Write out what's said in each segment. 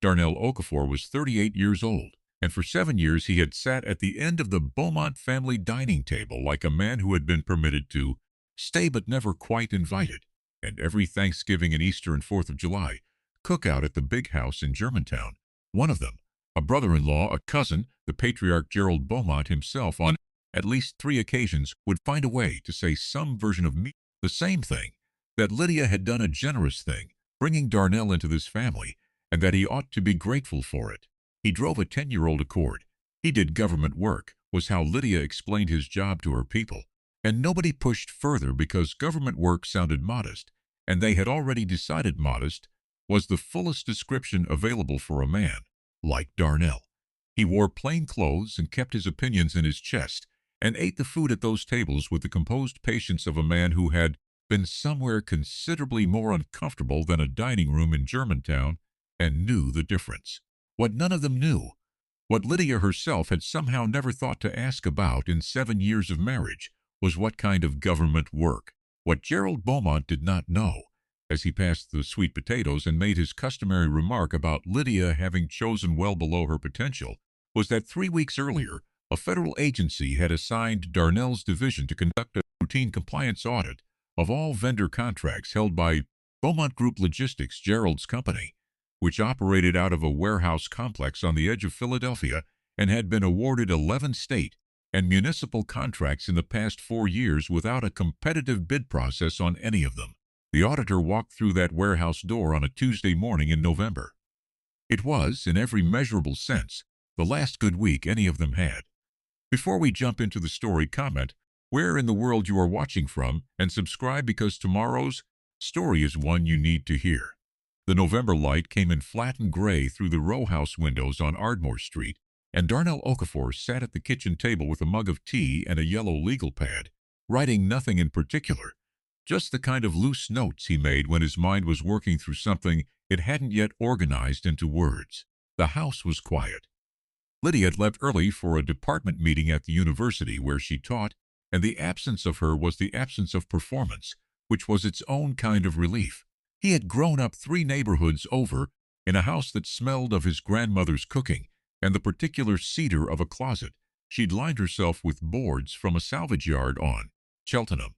Darnell Okafor was 38 years old, and for 7 years he had sat at the end of the Beaumont family dining table like a man who had been permitted to stay but never quite invited, and every Thanksgiving and Easter and 4th of July cookout at the big house in Germantown. One of them, a brother-in-law, a cousin, the patriarch Gerald Beaumont himself, on at least 3 occasions would find a way to say some version of the same thing, that Lydia had done a generous thing, bringing Darnell into this family, and that he ought to be grateful for it. He drove a 10-year-old Accord. He did government work, was how Lydia explained his job to her people, and nobody pushed further because government work sounded modest, and they had already decided modest was the fullest description available for a man like Darnell. He wore plain clothes and kept his opinions in his chest, and ate the food at those tables with the composed patience of a man who had been somewhere considerably more uncomfortable than a dining room in Germantown and knew the difference. What none of them knew, what Lydia herself had somehow never thought to ask about in 7 years of marriage, was what kind of government work. What Gerald Beaumont did not know, as he passed the sweet potatoes and made his customary remark about Lydia having chosen well below her potential, was that 3 weeks earlier, a federal agency had assigned Darnell's division to conduct a routine compliance audit of all vendor contracts held by Beaumont Group Logistics, Gerald's company, which operated out of a warehouse complex on the edge of Philadelphia and had been awarded 11 state and municipal contracts in the past 4 years without a competitive bid process on any of them. The auditor walked through that warehouse door on a Tuesday morning in November. It was, in every measurable sense, the last good week any of them had. Before we jump into the story, comment where in the world you are watching from and subscribe, because tomorrow's story is one you need to hear. The November light came in flat and gray through the row house windows on Ardmore Street, and Darnell Okafor sat at the kitchen table with a mug of tea and a yellow legal pad, writing nothing in particular, just the kind of loose notes he made when his mind was working through something it hadn't yet organized into words. The house was quiet. Lydia had left early for a department meeting at the university where she taught, and the absence of her was the absence of performance, which was its own kind of relief. He had grown up 3 neighborhoods over in a house that smelled of his grandmother's cooking and the particular cedar of a closet she'd lined herself with boards from a salvage yard on Cheltenham.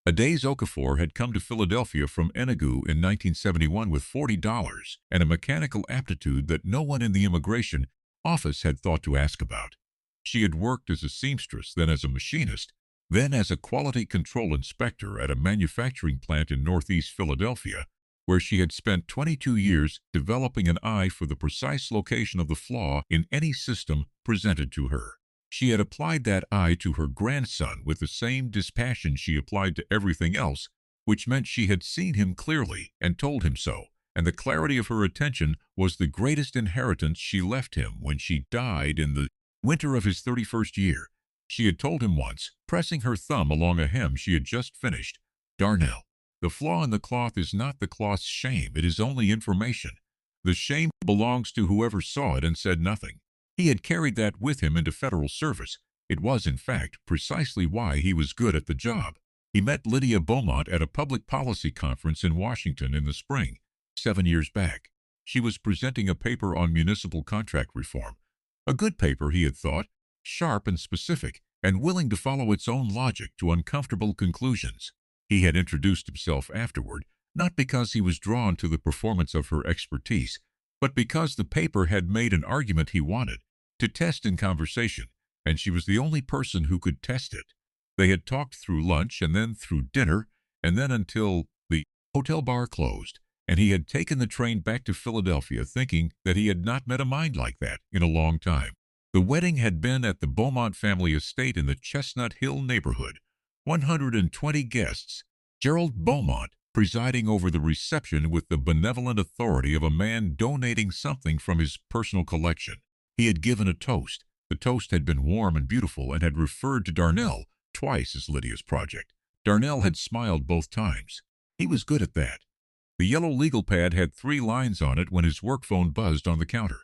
A day's Okafor had come to Philadelphia from Enugu in 1971 with $40 and a mechanical aptitude that no one in the immigration office had thought to ask about. She had worked as a seamstress, then as a machinist, then as a quality control inspector at a manufacturing plant in northeast Philadelphia, where she had spent 22 years developing an eye for the precise location of the flaw in any system presented to her. She had applied that eye to her grandson with the same dispassion she applied to everything else, which meant she had seen him clearly and told him so, and the clarity of her attention was the greatest inheritance she left him when she died in the winter of his 31st year. She had told him once, pressing her thumb along a hem she had just finished, "Darnell, the flaw in the cloth is not the cloth's shame, it is only information. The shame belongs to whoever saw it and said nothing." He had carried that with him into federal service. It was, in fact, precisely why he was good at the job. He met Lydia Beaumont at a public policy conference in Washington in the spring, 7 years back. She was presenting a paper on municipal contract reform. A good paper, he had thought, sharp and specific, and willing to follow its own logic to uncomfortable conclusions. He had introduced himself afterward, not because he was drawn to the performance of her expertise, but because the paper had made an argument he wanted to test in conversation, and she was the only person who could test it. They had talked through lunch and then through dinner, and then until the hotel bar closed, and he had taken the train back to Philadelphia thinking that he had not met a mind like that in a long time. The wedding had been at the Beaumont family estate in the Chestnut Hill neighborhood. 120 guests, Gerald Beaumont presiding over the reception with the benevolent authority of a man donating something from his personal collection. He had given a toast. The toast had been warm and beautiful and had referred to Darnell twice as Lydia's project. Darnell had smiled both times. He was good at that. The yellow legal pad had 3 lines on it when his work phone buzzed on the counter.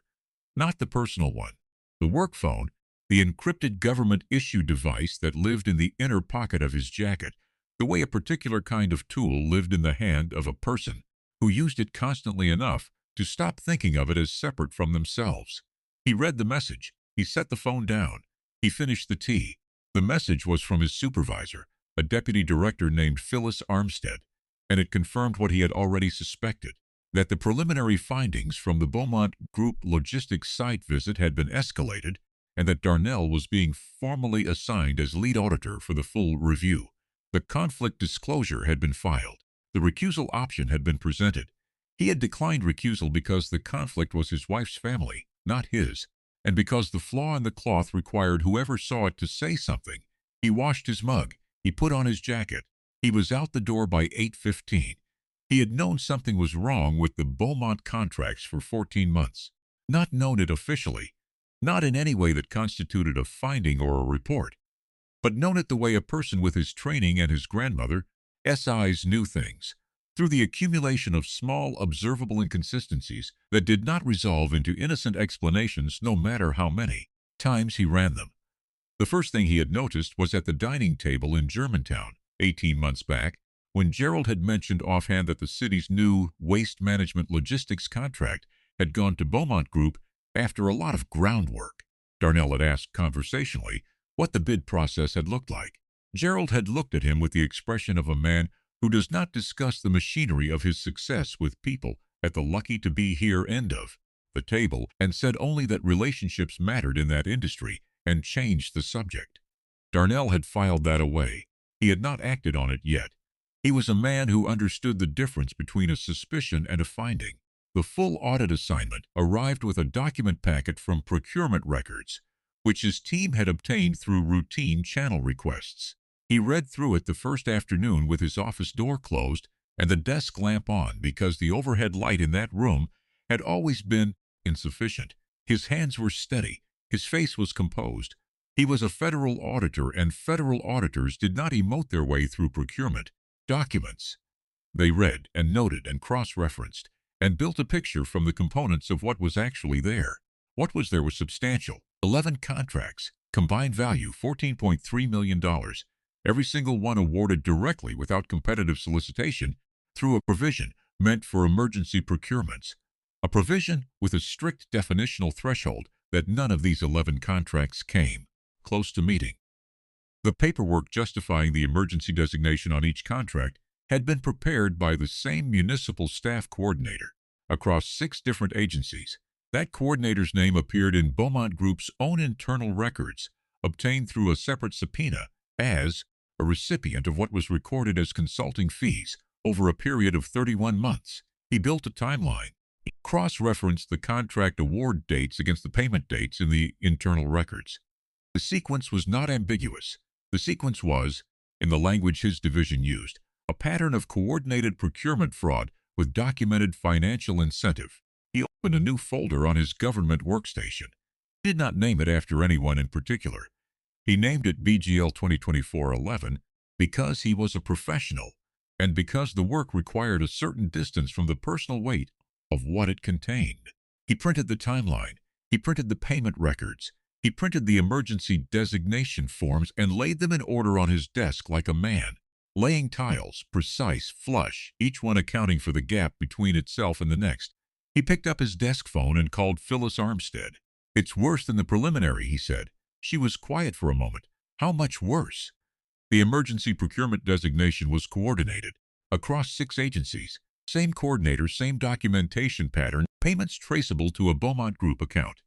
Not the personal one. The work phone, the encrypted government-issue device that lived in the inner pocket of his jacket, the way a particular kind of tool lived in the hand of a person who used it constantly enough to stop thinking of it as separate from themselves. He read the message. He set the phone down. He finished the tea. The message was from his supervisor, a deputy director named Phyllis Armstead, and it confirmed what he had already suspected, that the preliminary findings from the Beaumont Group logistics site visit had been escalated, and that Darnell was being formally assigned as lead auditor for the full review. The conflict disclosure had been filed. The recusal option had been presented. He had declined recusal because the conflict was his wife's family, not his, and because the flaw in the cloth required whoever saw it to say something. He washed his mug. He put on his jacket. He was out the door by 8:15. He had known something was wrong with the Beaumont contracts for 14 months, not known it officially, not in any way that constituted a finding or a report, but known it the way a person with his training and his grandmother, SIs, knew things, through the accumulation of small observable inconsistencies that did not resolve into innocent explanations no matter how many times he ran them. The first thing he had noticed was at the dining table in Germantown, 18 months back, when Gerald had mentioned offhand that the city's new waste management logistics contract had gone to Beaumont Group after a lot of groundwork. Darnell had asked conversationally what the bid process had looked like. Gerald had looked at him with the expression of a man who does not discuss the machinery of his success with people at the lucky-to-be-here end of the table, and said only that relationships mattered in that industry, and changed the subject. Darnell had filed that away. He had not acted on it yet. He was a man who understood the difference between a suspicion and a finding. The full audit assignment arrived with a document packet from procurement records, which his team had obtained through routine channel requests. He read through it the first afternoon with his office door closed and the desk lamp on because the overhead light in that room had always been insufficient. His hands were steady. His face was composed. He was a federal auditor, and federal auditors did not emote their way through procurement documents. They read and noted and cross-referenced and built a picture from the components of what was actually there. What was there was substantial. 11 contracts, combined value $14.3 million, every single one awarded directly without competitive solicitation through a provision meant for emergency procurements, a provision with a strict definitional threshold that none of these 11 contracts came close to meeting. The paperwork justifying the emergency designation on each contract had been prepared by the same municipal staff coordinator across 6 different agencies. That coordinator's name appeared in Beaumont Group's own internal records, obtained through a separate subpoena, as a recipient of what was recorded as consulting fees over a period of 31 months. He built a timeline. He cross-referenced the contract award dates against the payment dates in the internal records. The sequence was not ambiguous. The sequence was, in the language his division used, a pattern of coordinated procurement fraud with documented financial incentive. He opened a new folder on his government workstation. He did not name it after anyone in particular. He named it BGL 2024-11 because he was a professional and because the work required a certain distance from the personal weight of what it contained. He printed the timeline. He printed the payment records. He printed the emergency designation forms and laid them in order on his desk like a man, laying tiles, precise, flush, each one accounting for the gap between itself and the next. He picked up his desk phone and called Phyllis Armstead. "It's worse than the preliminary," he said. She was quiet for a moment. "How much worse?" The emergency procurement designation was coordinated across 6 agencies. Same coordinator, same documentation pattern, payments traceable to a Beaumont Group account.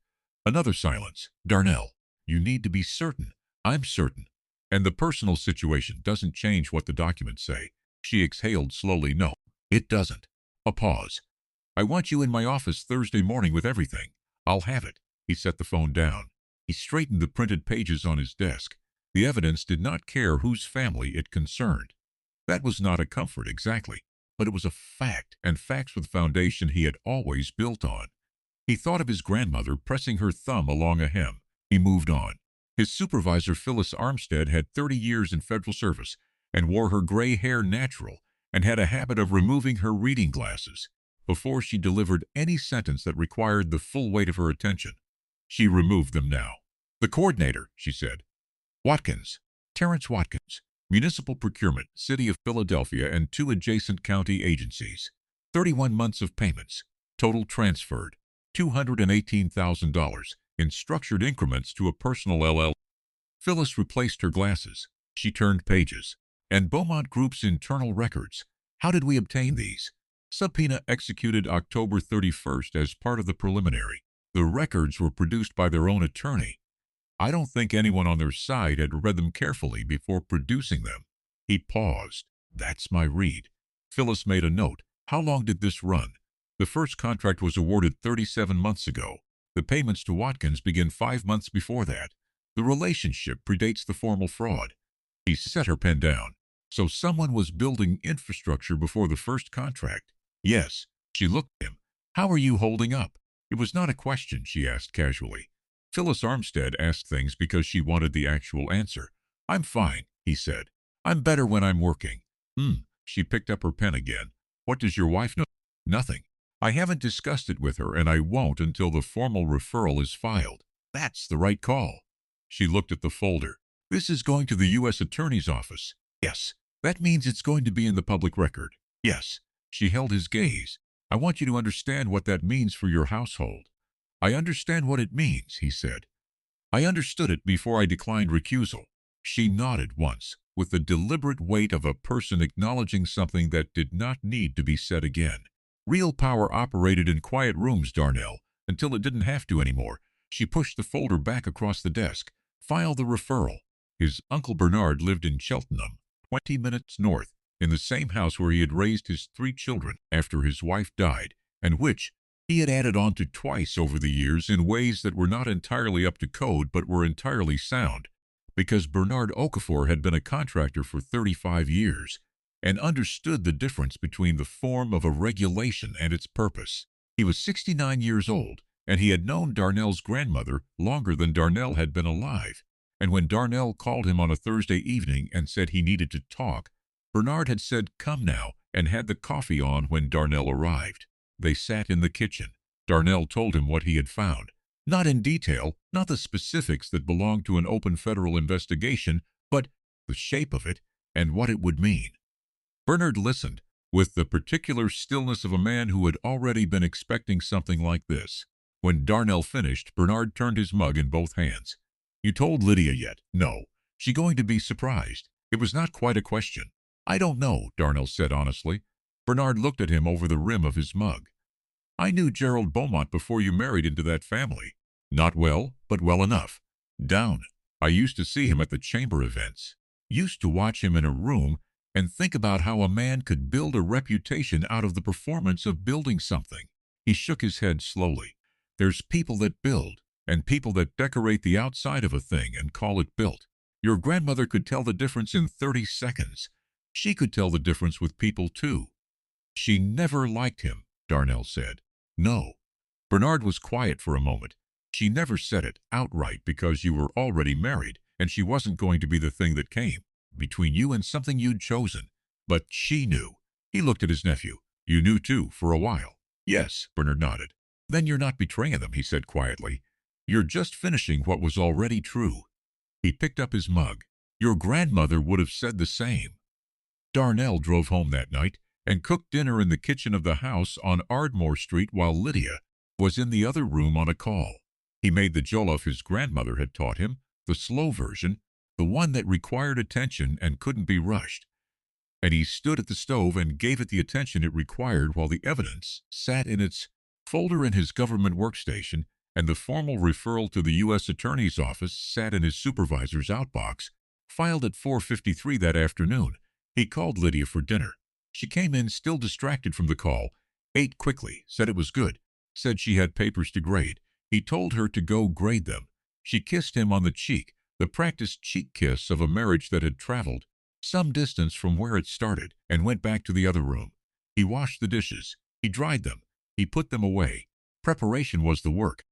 Another silence. "Darnell, you need to be certain." "I'm certain. And the personal situation doesn't change what the documents say." She exhaled slowly. "No, it doesn't." A pause. "I want you in my office Thursday morning with everything." "I'll have it." He set the phone down. He straightened the printed pages on his desk. The evidence did not care whose family it concerned. That was not a comfort exactly, but it was a fact, and facts were the foundation he had always built on. He thought of his grandmother pressing her thumb along a hem. He moved on. His supervisor, Phyllis Armstead, had 30 years in federal service and wore her gray hair natural and had a habit of removing her reading glasses before she delivered any sentence that required the full weight of her attention. She removed them now. "The coordinator," she said. "Watkins, Terrence Watkins, Municipal Procurement, City of Philadelphia, and 2 adjacent county agencies. 31 months of payments. Total transferred $218,000 in structured increments to a personal LL. Phyllis replaced her glasses. She turned pages. And Beaumont Group's internal records. How did we obtain these? Subpoena executed October 31st as part of the preliminary. The records were produced by their own attorney. I don't think anyone on their side had read them carefully before producing them. He paused. That's my read. Phyllis made a note. How long did this run? The first contract was awarded 37 months ago. The payments to Watkins begin 5 months before that. The relationship predates the formal fraud. He set her pen down. So someone was building infrastructure before the first contract? Yes. She looked at him. How are you holding up? It was not a question, she asked casually. Phyllis Armstead asked things because she wanted the actual answer. I'm fine, he said. I'm better when I'm working. She picked up her pen again. What does your wife know? Nothing. I haven't discussed it with her, and I won't until the formal referral is filed. That's the right call. She looked at the folder. This is going to the U.S. Attorney's Office. Yes. That means it's going to be in the public record. Yes. She held his gaze. I want you to understand what that means for your household. I understand what it means, he said. I understood it before I declined recusal. She nodded once, with the deliberate weight of a person acknowledging something that did not need to be said again. Real power operated in quiet rooms, Darnell, until it didn't have to anymore. She pushed the folder back across the desk. File the referral. His Uncle Bernard lived in Cheltenham, 20 minutes north, in the same house where he had raised his 3 children after his wife died, and which he had added on to twice over the years in ways that were not entirely up to code but were entirely sound, because Bernard Okafor had been a contractor for 35 years and understood the difference between the form of a regulation and its purpose. He was 69 years old, and he had known Darnell's grandmother longer than Darnell had been alive. And when Darnell called him on a Thursday evening and said he needed to talk, Bernard had said, "Come now," and had the coffee on when Darnell arrived. They sat in the kitchen. Darnell told him what he had found. Not in detail, not the specifics that belonged to an open federal investigation, but the shape of it and what it would mean. Bernard listened, with the particular stillness of a man who had already been expecting something like this. When Darnell finished, Bernard turned his mug in both hands. You told Lydia yet? No. She going to be surprised. It was not quite a question. I don't know, Darnell said honestly. Bernard looked at him over the rim of his mug. I knew Gerald Beaumont before you married into that family. Not well, but well enough. Down. I used to see him at the chamber events. Used to watch him in a room and think about how a man could build a reputation out of the performance of building something. He shook his head slowly. There's people that build, and people that decorate the outside of a thing and call it built. Your grandmother could tell the difference in 30 seconds. She could tell the difference with people, too. She never liked him, Darnell said. No. Bernard was quiet for a moment. She never said it outright because you were already married, and she wasn't going to be the thing that came between you and something you'd chosen. But she knew. He looked at his nephew. You knew, too, for a while. Yes, Bernard nodded. Then you're not betraying them, he said quietly. You're just finishing what was already true. He picked up his mug. Your grandmother would have said the same. Darnell drove home that night and cooked dinner in the kitchen of the house on Ardmore Street while Lydia was in the other room on a call. He made the jollof his grandmother had taught him, the slow version, the one that required attention and couldn't be rushed. And he stood at the stove and gave it the attention it required while the evidence sat in its folder in his government workstation, and the formal referral to the U.S. Attorney's Office sat in his supervisor's outbox, filed at 4:53 that afternoon. He called Lydia for dinner. She came in still distracted from the call, ate quickly, said it was good, said she had papers to grade. He told her to go grade them. She kissed him on the cheek, the practiced cheek kiss of a marriage that had traveled some distance from where it started, and went back to the other room. He washed the dishes. He dried them. He put them away. Preparation was the work.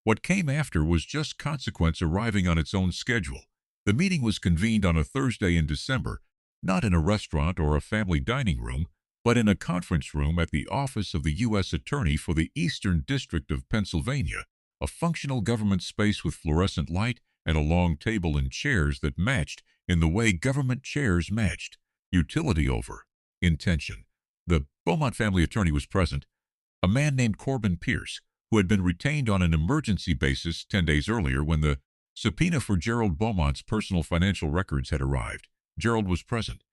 What came after was just consequence arriving on its own schedule. The meeting was convened on a Thursday in December, not in a restaurant or a family dining room, but in a conference room at the office of the U.S. Attorney for the Eastern District of Pennsylvania, a functional government space with fluorescent light and a long table and chairs that matched in the way government chairs matched. Utility over intention. The Beaumont family attorney was present. a man named Corbin Pierce, who had been retained on an emergency basis 10 days earlier when the subpoena for Gerald Beaumont's personal financial records had arrived. Gerald was present.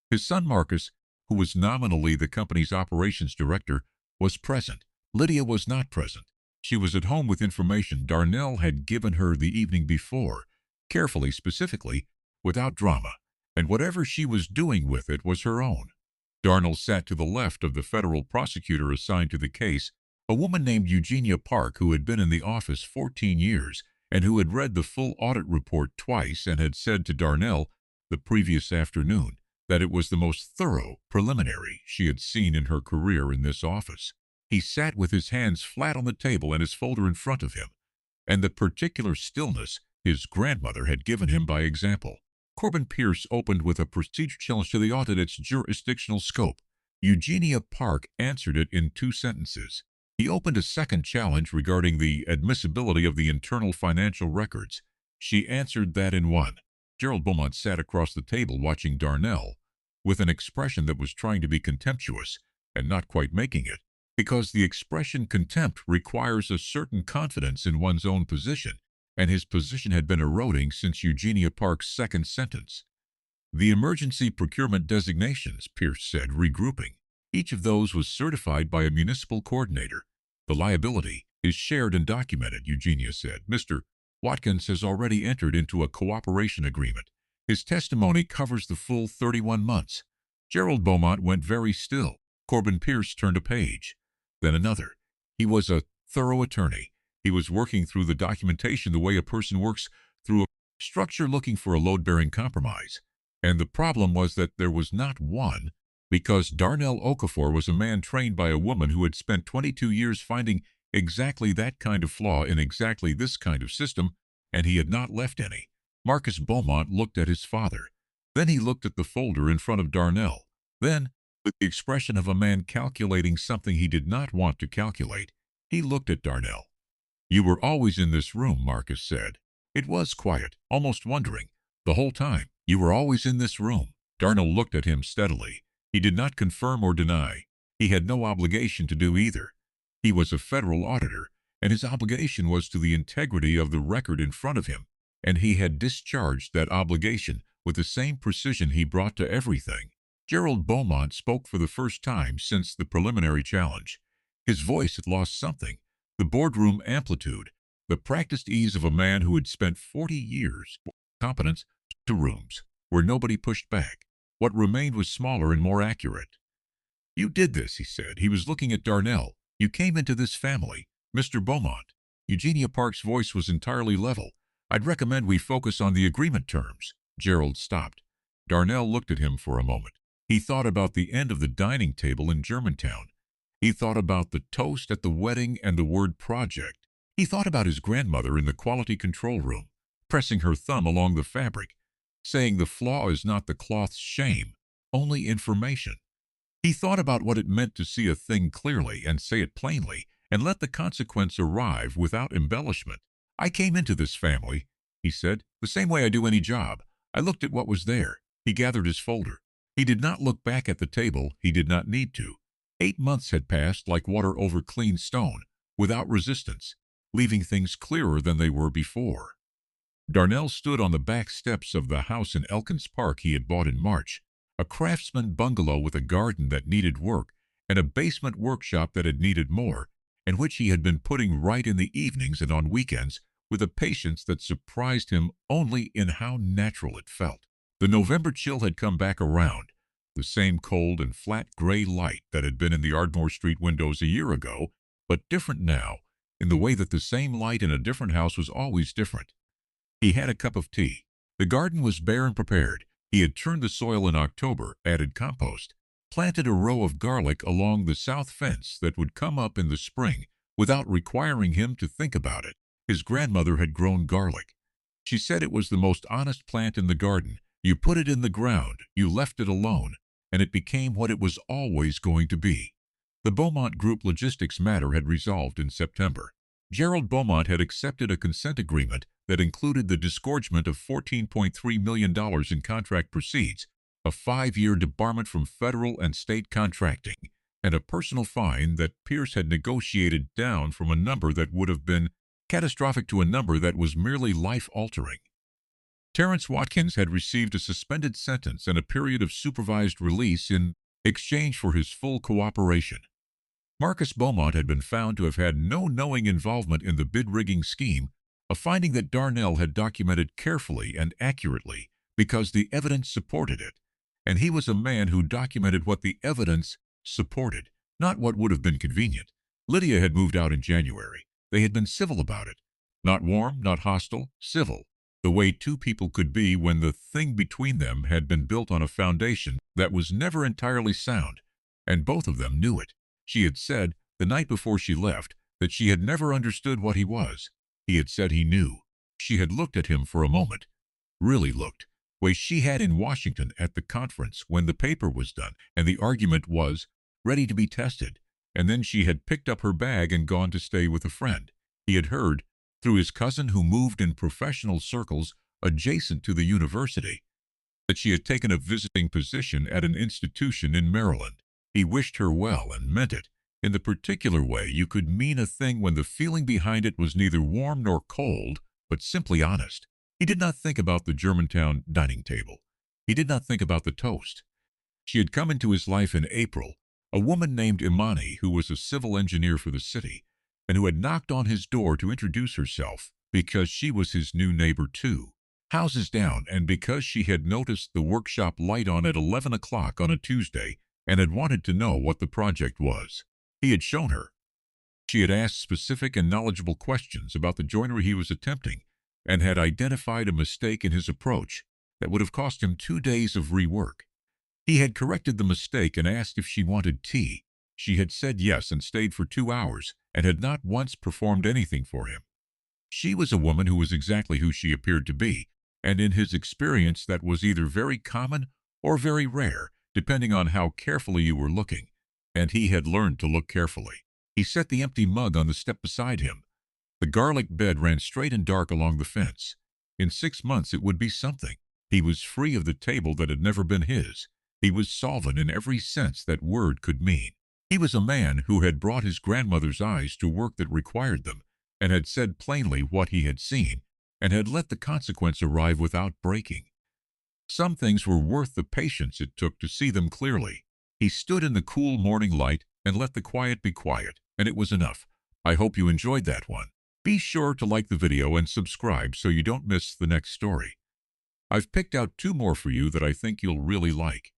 His son Marcus, who was nominally the company's operations director, was present. Lydia was not present. She was at home with information Darnell had given her the evening before, carefully, specifically, without drama, and whatever she was doing with it was her own. Darnell sat to the left of the federal prosecutor assigned to the case, a woman named Eugenia Park, who had been in the office 14 years and who had read the full audit report twice and had said to Darnell the previous afternoon that it was the most thorough preliminary she had seen in her career in this office. He sat with his hands flat on the table and his folder in front of him, and the particular stillness his grandmother had given him by example. Corbin Pierce opened with a procedure challenge to the audit its jurisdictional scope. Eugenia Park answered it in 2 sentences. He opened a second challenge regarding the admissibility of the internal financial records. She answered that in 1. Gerald Beaumont sat across the table watching Darnell with an expression that was trying to be contemptuous and not quite making it, because the expression contempt requires a certain confidence in one's own position, and his position had been eroding since Eugenia Park's second sentence. The emergency procurement designations, Pierce said, regrouping. Each of those was certified by a municipal coordinator. The liability is shared and documented, Eugenia said. Mr. Watkins has already entered into a cooperation agreement. His testimony covers the full 31 months. Gerald Beaumont went very still. Corbin Pierce turned a page, then another. He was a thorough attorney. He was working through the documentation the way a person works through a structure looking for a load-bearing compromise. And the problem was that there was not one, because Darnell Okafor was a man trained by a woman who had spent 22 years finding exactly that kind of flaw in exactly this kind of system, and he had not left any. Marcus Beaumont looked at his father. Then he looked at the folder in front of Darnell. Then, with the expression of a man calculating something he did not want to calculate, he looked at Darnell. "You were always in this room," Marcus said. It was quiet, almost wondering. "The whole time. You were always in this room." Darnell looked at him steadily. He did not confirm or deny. He had no obligation to do either. He was a federal auditor, and his obligation was to the integrity of the record in front of him, and he had discharged that obligation with the same precision he brought to everything. Gerald Beaumont spoke for the first time since the preliminary challenge. His voice had lost something, the boardroom amplitude, the practiced ease of a man who had spent 40 years competence to rooms where nobody pushed back. What remained was smaller and more accurate. "You did this," he said. He was looking at Darnell. "You came into this family, Mr. Beaumont." Eugenia Park's voice was entirely level. "I'd recommend we focus on the agreement terms." Gerald stopped. Darnell looked at him for a moment. He thought about the end of the dining table in Germantown. He thought about the toast at the wedding and the word project. He thought about his grandmother in the quality control room, pressing her thumb along the fabric, saying the flaw is not the cloth's shame, only information. He thought about what it meant to see a thing clearly and say it plainly and let the consequence arrive without embellishment. "I came into this family," he said, "the same way I do any job. I looked at what was there." He gathered his folder. He did not look back at the table. He did not need to. 8 months had passed like water over clean stone, without resistance, leaving things clearer than they were before. Darnell stood on the back steps of the house in Elkins Park he had bought in March, a craftsman bungalow with a garden that needed work and a basement workshop that had needed more, and which he had been putting right in the evenings and on weekends with a patience that surprised him only in how natural it felt. The November chill had come back around, the same cold and flat gray light that had been in the Ardmore Street windows a year ago, but different now, in the way that the same light in a different house was always different. He had a cup of tea. The garden was bare and prepared. He had turned the soil in October, added compost, planted a row of garlic along the south fence that would come up in the spring without requiring him to think about it. His grandmother had grown garlic. She said it was the most honest plant in the garden. You put it in the ground, you left it alone, and it became what it was always going to be. The Beaumont Group logistics matter had resolved in September. Gerald Beaumont had accepted a consent agreement that included the disgorgement of $14.3 million in contract proceeds, a 5-year debarment from federal and state contracting, and a personal fine that Pierce had negotiated down from a number that would have been catastrophic to a number that was merely life-altering. Terrence Watkins had received a suspended sentence and a period of supervised release in exchange for his full cooperation. Marcus Beaumont had been found to have had no knowing involvement in the bid-rigging scheme, a finding that Darnell had documented carefully and accurately because the evidence supported it, and he was a man who documented what the evidence supported, not what would have been convenient. Lydia had moved out in January. They had been civil about it. Not warm, not hostile, civil, the way two people could be when the thing between them had been built on a foundation that was never entirely sound, and both of them knew it. She had said, the night before she left, that she had never understood what he was. He had said he knew. She had looked at him for a moment, really looked, way she had in Washington at the conference when the paper was done and the argument was ready to be tested, and then she had picked up her bag and gone to stay with a friend. He had heard, through his cousin who moved in professional circles adjacent to the university, that she had taken a visiting position at an institution in Maryland. He wished her well and meant it, in the particular way you could mean a thing when the feeling behind it was neither warm nor cold, but simply honest. He did not think about the Germantown dining table. He did not think about the toast. She had come into his life in April, a woman named Imani who was a civil engineer for the city, and who had knocked on his door to introduce herself because she was his new neighbor too, houses down, and because she had noticed the workshop light on at 11 o'clock on a Tuesday and had wanted to know what the project was. He had shown her. She had asked specific and knowledgeable questions about the joinery he was attempting and had identified a mistake in his approach that would have cost him 2 days of rework. He had corrected the mistake and asked if she wanted tea. She had said yes and stayed for 2 hours and had not once performed anything for him. She was a woman who was exactly who she appeared to be, and in his experience that was either very common or very rare, depending on how carefully you were looking, and he had learned to look carefully. He set the empty mug on the step beside him. The garlic bed ran straight and dark along the fence. In 6 months it would be something. He was free of the table that had never been his. He was solvent in every sense that word could mean. He was a man who had brought his grandmother's eyes to work that required them, and had said plainly what he had seen, and had let the consequence arrive without breaking. Some things were worth the patience it took to see them clearly. He stood in the cool morning light and let the quiet be quiet, and it was enough. I hope you enjoyed that one. Be sure to like the video and subscribe so you don't miss the next story. I've picked out 2 more for you that I think you'll really like.